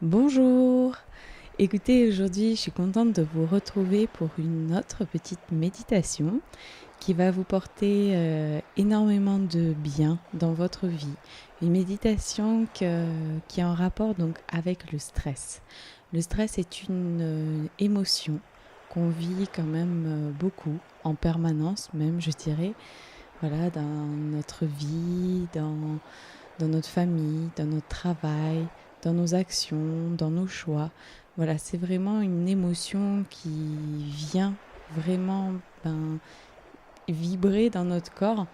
Bonjour! Écoutez, aujourd'hui, je suis contente de vous retrouver pour une autre petite méditation qui va vous porter énormément de bien dans votre vie. Une méditation qui est en rapport donc avec le stress. Le stress est une émotion qu'on vit quand même beaucoup, en permanence même, je dirais, voilà, dans notre vie, dans notre famille, dans notre travail, dans nos actions, dans nos choix. Voilà, c'est vraiment une émotion qui vient vraiment vibrer dans notre corps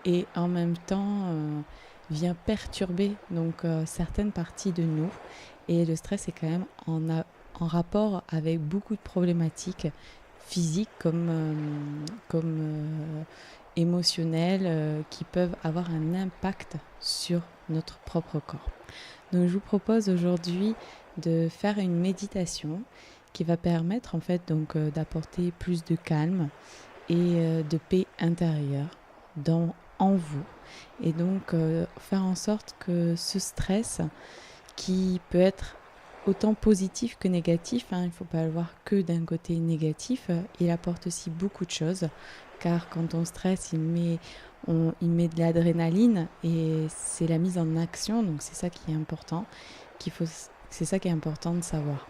et en même temps vient perturber certaines parties de nous. Et le stress est quand même en rapport avec beaucoup de problématiques physiques comme émotionnelles qui peuvent avoir un impact sur notre propre corps. Donc je vous propose aujourd'hui de faire une méditation qui va permettre en fait d'apporter plus de calme et de paix intérieure en vous et donc faire en sorte que ce stress qui peut être autant positif que négatif, il ne faut pas le voir que d'un côté négatif, il apporte aussi beaucoup de choses car quand on stresse il met de l'adrénaline et c'est la mise en action, donc c'est ça qui est important, c'est ça qui est important de savoir.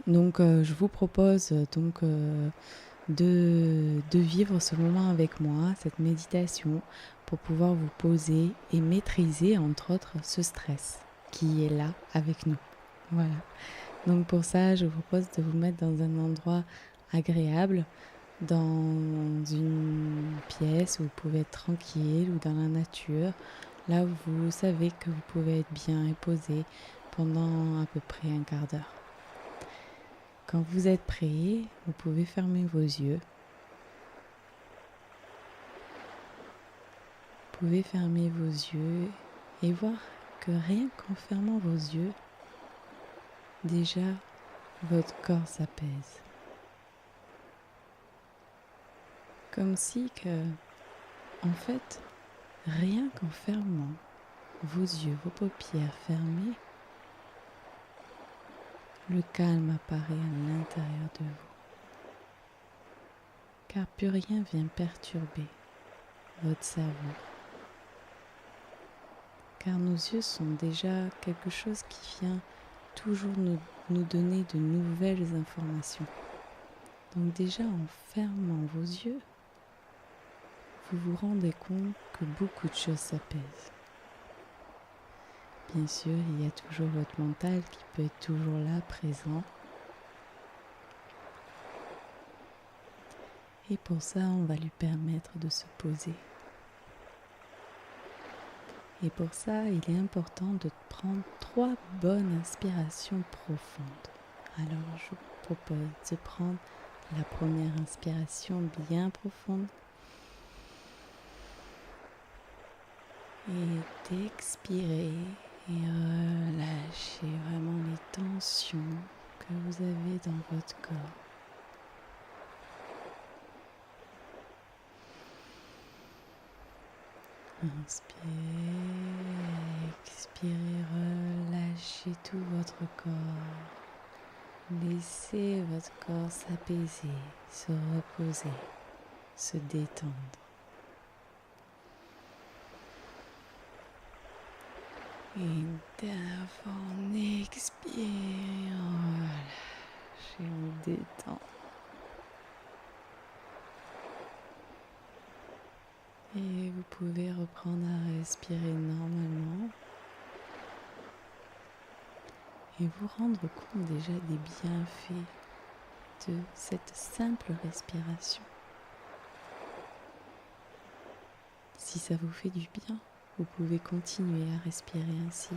Donc je vous propose de vivre ce moment avec moi, cette méditation, pour pouvoir vous poser et maîtriser entre autres ce stress qui est là avec nous. Voilà. Donc pour ça, je vous propose de vous mettre dans un endroit agréable, dans une pièce où vous pouvez être tranquille ou dans la nature, là où vous savez que vous pouvez être bien et posé pendant à peu près un quart d'heure. Quand vous êtes prêt, vous pouvez fermer vos yeux. Vous pouvez fermer vos yeux et voir que rien qu'en fermant vos yeux, déjà votre corps s'apaise. Comme si que, en fait, rien qu'en fermant vos yeux, vos paupières fermées, le calme apparaît à l'intérieur de vous. Car plus rien vient perturber votre cerveau. Car nos yeux sont déjà quelque chose qui vient toujours nous donner de nouvelles informations. Donc déjà en fermant vos yeux, vous vous rendez compte que beaucoup de choses s'apaisent. Bien sûr, il y a toujours votre mental qui peut être toujours là, présent. Et pour ça, on va lui permettre de se poser. Et pour ça, il est important de prendre 3 bonnes inspirations profondes. Alors, je vous propose de prendre la première inspiration bien profonde et d'expirer et relâcher vraiment les tensions que vous avez dans votre corps. Inspirez, expirez, relâchez tout votre corps. Laissez votre corps s'apaiser, se reposer, se détendre. Et d'abord on expire, on relâche et on détend. Et vous pouvez reprendre à respirer normalement et vous rendre compte déjà des bienfaits de cette simple respiration. Si ça vous fait du bien, vous pouvez continuer à respirer ainsi.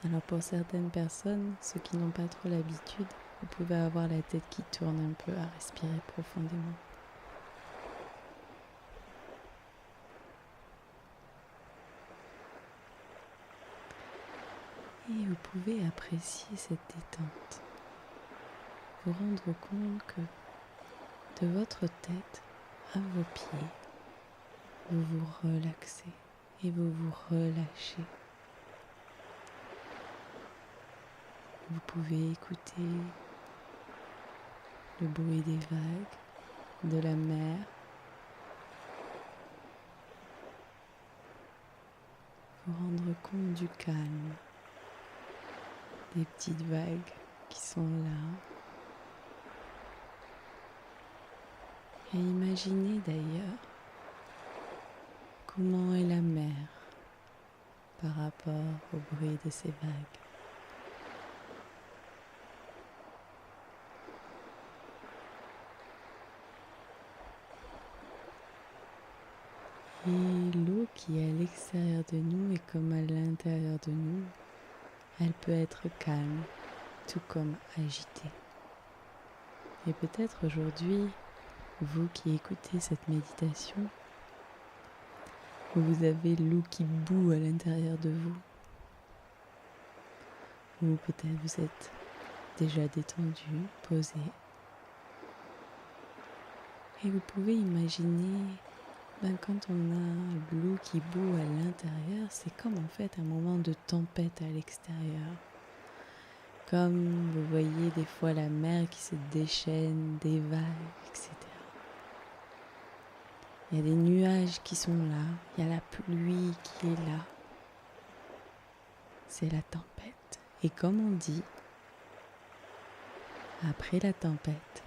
Alors pour certaines personnes, ceux qui n'ont pas trop l'habitude, vous pouvez avoir la tête qui tourne un peu à respirer profondément. Et vous pouvez apprécier cette détente. Vous rendre compte que de votre tête à vos pieds, vous vous relaxez et vous vous relâchez. Vous pouvez écouter le bruit des vagues, de la mer. Vous rendre compte du calme, des petites vagues qui sont là. Et imaginez d'ailleurs comment est la mer par rapport au bruit de ces vagues. Et l'eau qui est à l'extérieur de nous et comme à l'intérieur de nous, elle peut être calme, tout comme agitée. Et peut-être aujourd'hui, vous qui écoutez cette méditation, vous avez l'eau qui bout à l'intérieur de vous. Ou peut-être vous êtes déjà détendu, posé. Et vous pouvez imaginer, quand on a l'eau qui bout à l'intérieur, c'est comme en fait un moment de tempête à l'extérieur. Comme vous voyez des fois la mer qui se déchaîne, des vagues, etc. Il y a des nuages qui sont là, il y a la pluie qui est là. C'est la tempête. Et comme on dit, après la tempête,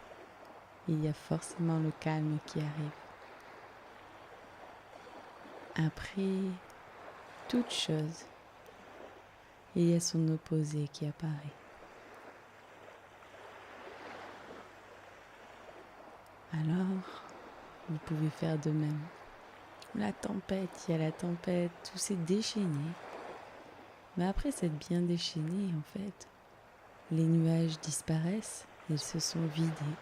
il y a forcément le calme qui arrive. Après toute chose, il y a son opposé qui apparaît. Alors, vous pouvez faire de même. La tempête, il y a la tempête, tout s'est déchaîné. Mais après s'être bien déchaîné, en fait, les nuages disparaissent, ils se sont vidés.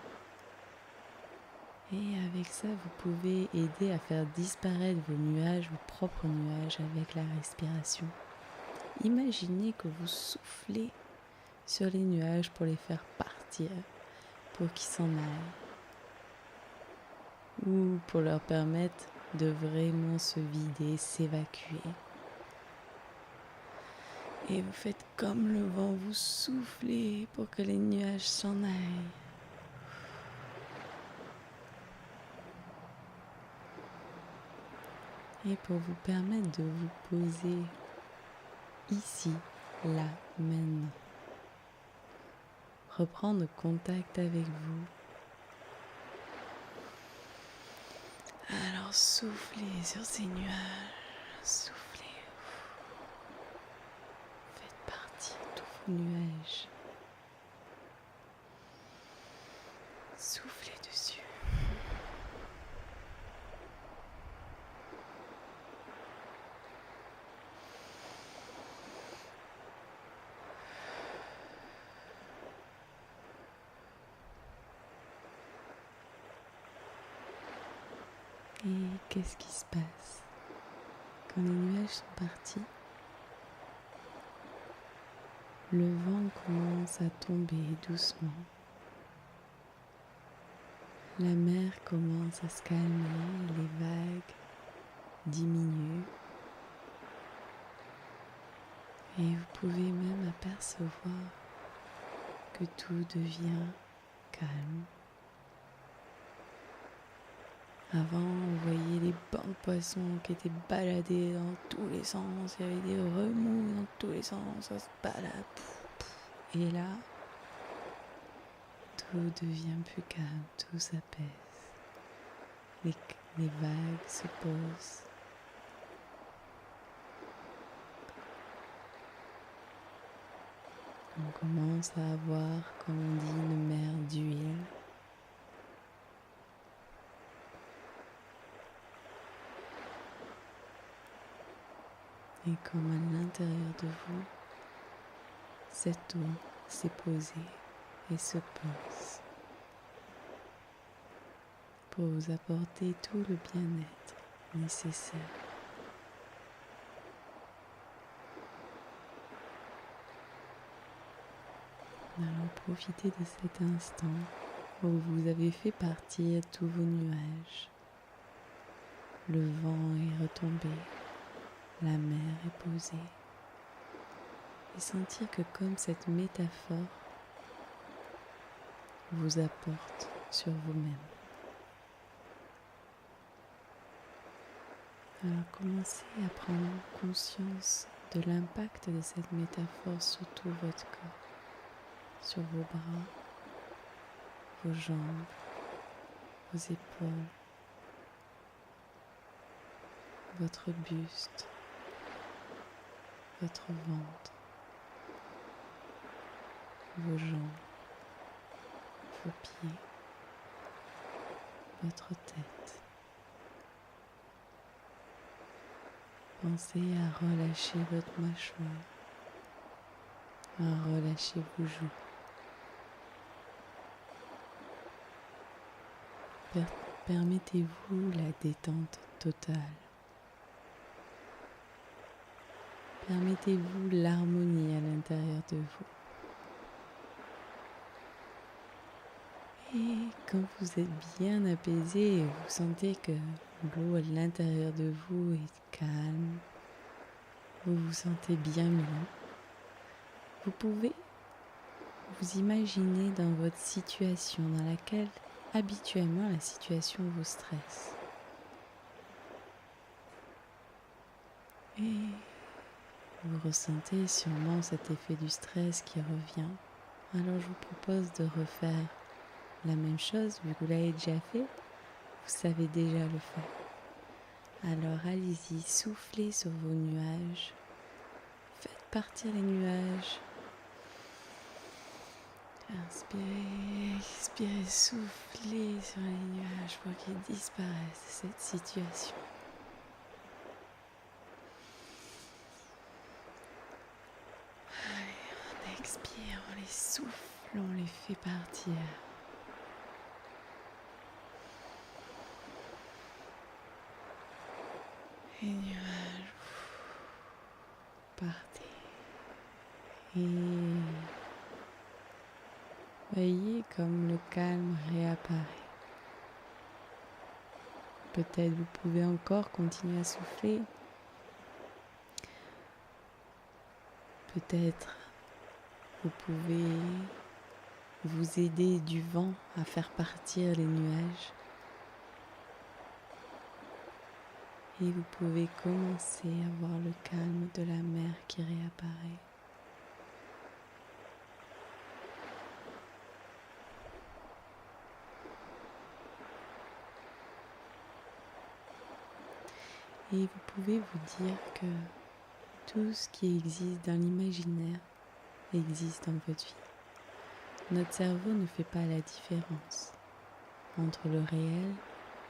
Et avec ça, vous pouvez aider à faire disparaître vos nuages, vos propres nuages avec la respiration. Imaginez que vous soufflez sur les nuages pour les faire partir, pour qu'ils s'en aillent, ou pour leur permettre de vraiment se vider, s'évacuer. Et vous faites comme le vent, vous soufflez pour que les nuages s'en aillent. Et pour vous permettre de vous poser ici, là, maintenant. Reprendre contact avec vous. Alors soufflez sur ces nuages, soufflez. Faites partie de tous vos nuages. Soufflez dessus. Et qu'est-ce qui se passe quand les nuages sont partis? Le vent commence à tomber doucement. La mer commence à se calmer, les vagues diminuent. Et vous pouvez même apercevoir que tout devient calme. Avant, vous voyez les bancs de poissons qui étaient baladés dans tous les sens. Il y avait des remous dans tous les sens. Ça se balade. Et là, tout devient plus calme. Tout s'apaise. Les vagues se posent. On commence à avoir, comme on dit, une mer d'huile. Et comme à l'intérieur de vous, cette eau s'est posée et se pose pour vous apporter tout le bien-être nécessaire. Alors profitez de cet instant où vous avez fait partir tous vos nuages. Le vent est retombé. La mer est posée. et sentir que comme cette métaphore vous apporte sur vous-même. Alors commencez à prendre conscience de l'impact de cette métaphore sur tout votre corps, sur vos bras, vos jambes, vos épaules, votre buste, votre ventre, vos jambes, vos pieds, votre tête. Pensez à relâcher votre mâchoire, à relâcher vos joues. Permettez-vous la détente totale. Permettez-vous l'harmonie à l'intérieur de vous. Et quand vous êtes bien apaisé et vous sentez que l'eau à l'intérieur de vous est calme, vous vous sentez bien mieux, vous pouvez vous imaginer dans votre situation dans laquelle habituellement la situation vous stresse. Et vous ressentez sûrement cet effet du stress qui revient. Alors je vous propose de refaire la même chose, vu que vous l'avez déjà fait, vous savez déjà le faire. Alors allez-y, soufflez sur vos nuages, faites partir les nuages. Inspirez, expirez, soufflez sur les nuages pour qu'ils disparaissent de cette situation. Allez, on expire, on les souffle, on les fait partir. Les nuages, partez. Et voyez comme le calme réapparaît. Peut-être vous pouvez encore continuer à souffler. Peut-être vous pouvez vous aider du vent à faire partir les nuages. Et vous pouvez commencer à voir le calme de la mer qui réapparaît. Et vous pouvez vous dire que tout ce qui existe dans l'imaginaire existe dans votre vie. Notre cerveau ne fait pas la différence entre le réel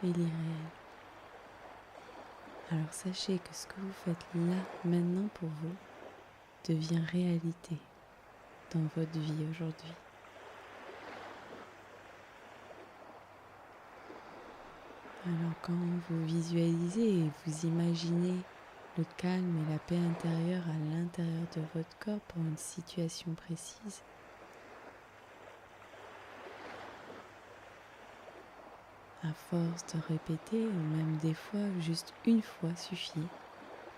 et l'irréel. Alors sachez que ce que vous faites là, maintenant pour vous, devient réalité dans votre vie aujourd'hui. Alors quand vous visualisez et vous imaginez le calme et la paix intérieure à l'intérieur de votre corps pour une situation précise, à force de répéter, ou même des fois, juste une fois suffit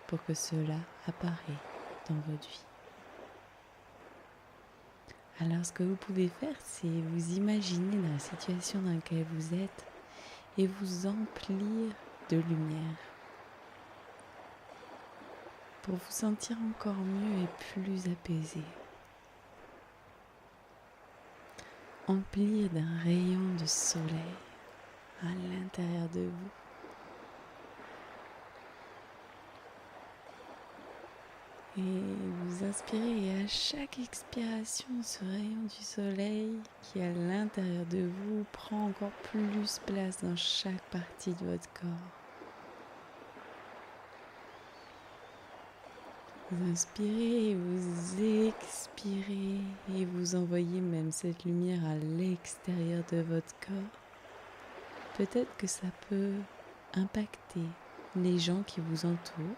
pour que cela apparaisse dans votre vie. Alors ce que vous pouvez faire, c'est vous imaginer dans la situation dans laquelle vous êtes et vous emplir de lumière pour vous sentir encore mieux et plus apaisé. Emplir d'un rayon de soleil à l'intérieur de vous. Et vous inspirez et à chaque expiration, ce rayon du soleil qui est à l'intérieur de vous prend encore plus place dans chaque partie de votre corps. Vous inspirez, vous expirez et vous envoyez même cette lumière à l'extérieur de votre corps. Peut-être que ça peut impacter les gens qui vous entourent.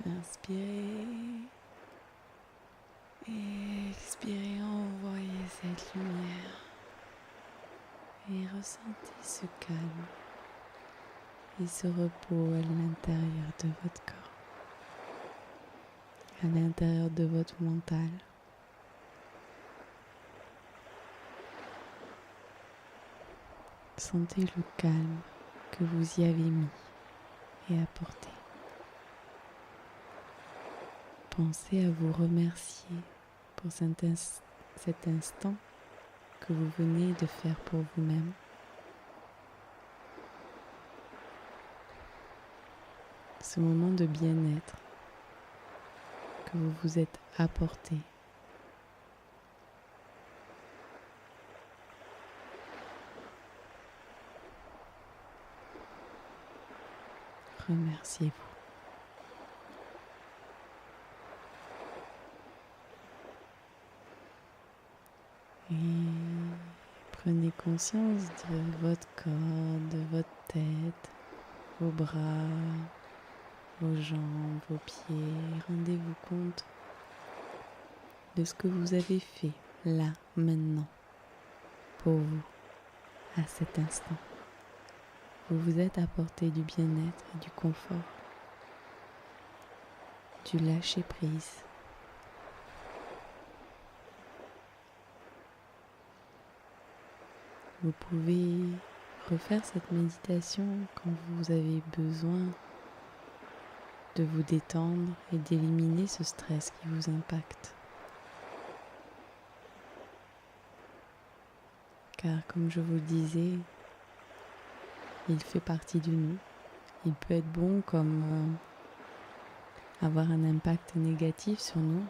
Inspirez, expirez, envoyez cette lumière et ressentez ce calme et ce repos à l'intérieur de votre corps, à l'intérieur de votre mental. Sentez le calme que vous y avez mis et apporté. Pensez à vous remercier pour cet instant que vous venez de faire pour vous-même. Ce moment de bien-être que vous vous êtes apporté. Remerciez-vous. Et prenez conscience de votre corps, de votre tête, vos bras, vos jambes, vos pieds. Rendez-vous compte de ce que vous avez fait là, maintenant, pour vous, à cet instant. Vous vous êtes apporté du bien-être et du confort, du lâcher-prise. Vous pouvez refaire cette méditation quand vous avez besoin de vous détendre et d'éliminer ce stress qui vous impacte. Car comme je vous le disais, il fait partie de nous. Il peut être bon comme avoir un impact négatif sur nous.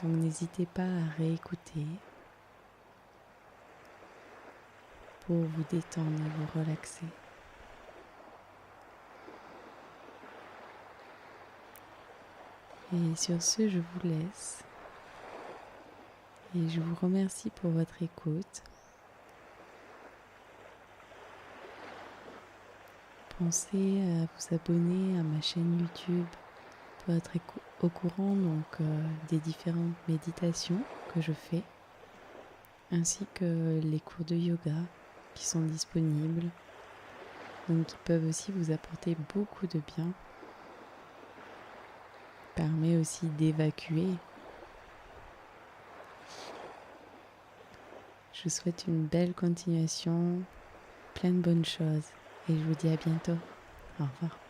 Donc n'hésitez pas à réécouter pour vous détendre et vous relaxer. Et sur ce, je vous laisse. Et je vous remercie pour votre écoute. Pensez à vous abonner à ma chaîne YouTube pour être au courant des différentes méditations que je fais, ainsi que les cours de yoga qui sont disponibles, donc qui peuvent aussi vous apporter beaucoup de bien. Permet aussi d'évacuer. Je vous souhaite une belle continuation, plein de bonnes choses et je vous dis à bientôt. Au revoir.